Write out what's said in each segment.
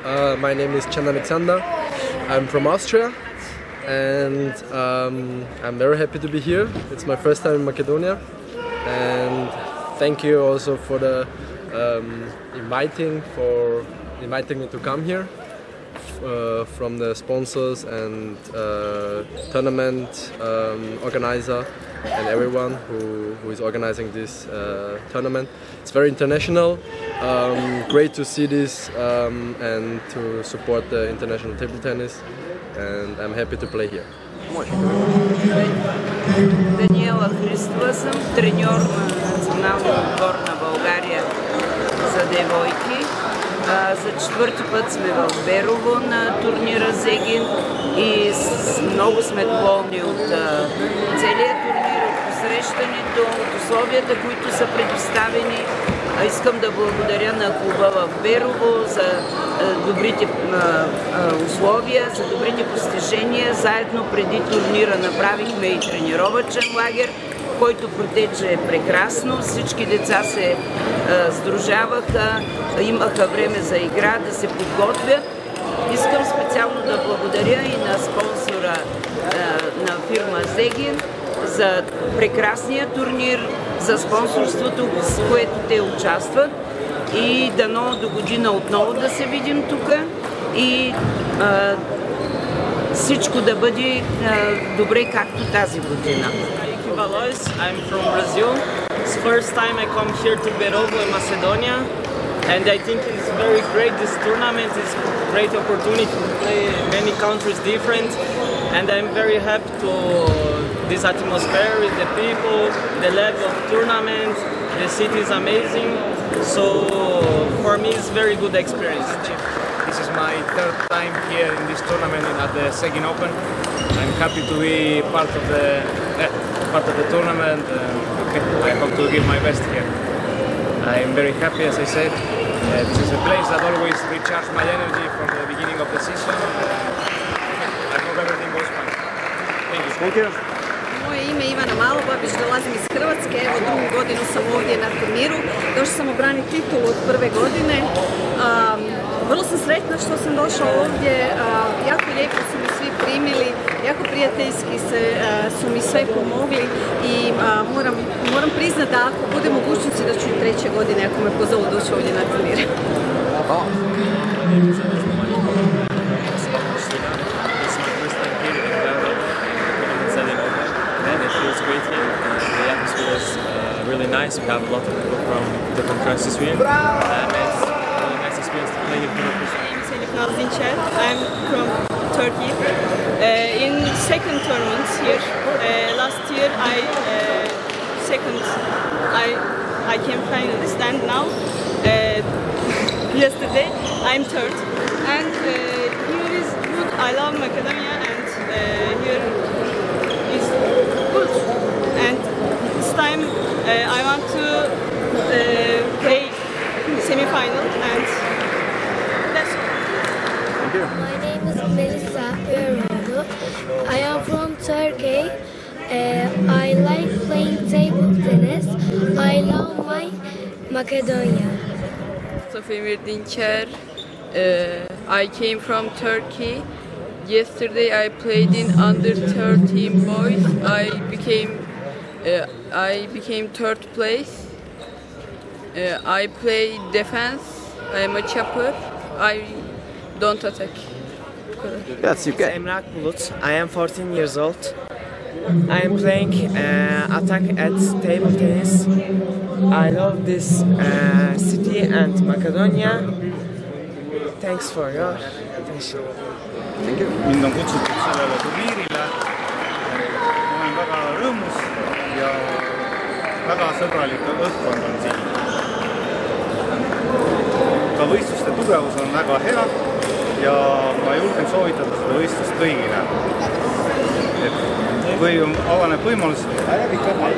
My name is Can Alexander. I'm from Austria, and I'm very happy to be here. It's my first time in Macedonia, and thank you also for the inviting me to come here. From the sponsors and tournament organizer and everyone who is organizing this tournament. It's very international. Great to see this and to support the international table tennis, and I'm happy to play here. Даниела Христова съм, треньор на националния отбор на България за девойки. За четвърти път сме в Берово на турнира Зегин и много сме доволни от целият турнир, от посрещането, от условията, които са предоставени. Искам да благодаря на клуба в Берово за добрите условия, за добрите постижения. Заедно преди турнира направихме и тренировъчен лагер, който протече прекрасно. Всички деца се сдружаваха, имаха време за игра, да се подготвят. Искам специално да благодаря и на спонсора на фирма Зегин за прекрасния турнир, за спонсорството, с което те участват, и дано до година отново да се видим тук и всичко да бъде добре както тази година. I'm from Brazil. It's the first time I come here to Berovo in Macedonia, and I think it's very great. This tournament is a great opportunity to play many countries different, and I'm very happy to this atmosphere with the people, the level of tournament. The city is amazing, so for me it's a very good experience. This is my third time here in this tournament at the Zegin Open. I'm happy to be part of the tournament. I hope to give my best here. I'm very happy, as I said. This is a place that always recharges my energy from the beginning of the season. I hope everything goes fine. Thank you. Moje ime je Ivana Malobabić, dolazim iz Hrvatske, evo drugu godinu sam ovdje na turniru. Došla sam obraniti titulu od prve godine. Vrlo sam sretna što sam došla ovdje, jako lijepo su mi svi primili, jako prijateljski su mi sve pomogli i moram priznati da ako bude mogućnosti da ću i treće godine, ako me pozovu, doći ovdje na turnir. Really nice. We have a lot of people from different countries here. It's a really nice experience to play here. I'm Dinçer. I'm from Turkey. In second tournament here. Last year I came finalist, and now yesterday I'm third. And here is good. I love Macedonia, and here is good. And this time I want to play semi-final, and that's all. Thank you. My name is Melissa Eroğlu. I am from Turkey. I like playing table tennis. I love my Macedonia. Sofemir Dinçer. I came from Turkey. Yesterday I played in under 13 boys. I became third place. I play defense. I am a chopper. I don't attack. Yes, you can. I'm Emrah Bulut. I am 14 years old. I am playing attack at table tennis. I love this city and Macedonia. Thanks for your attention. Thank you. Mind on kutsutud sellele turniirile. Ma olen väga rõõmus ja väga sõbralik õhkkond on siin. Ka võistluste tugevus on väga hea ja ma julgen soovitada seda võistlust kõigile. Kui avaneb võimalus,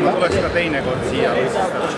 ma tuleks ka teinekord siia võistlustele.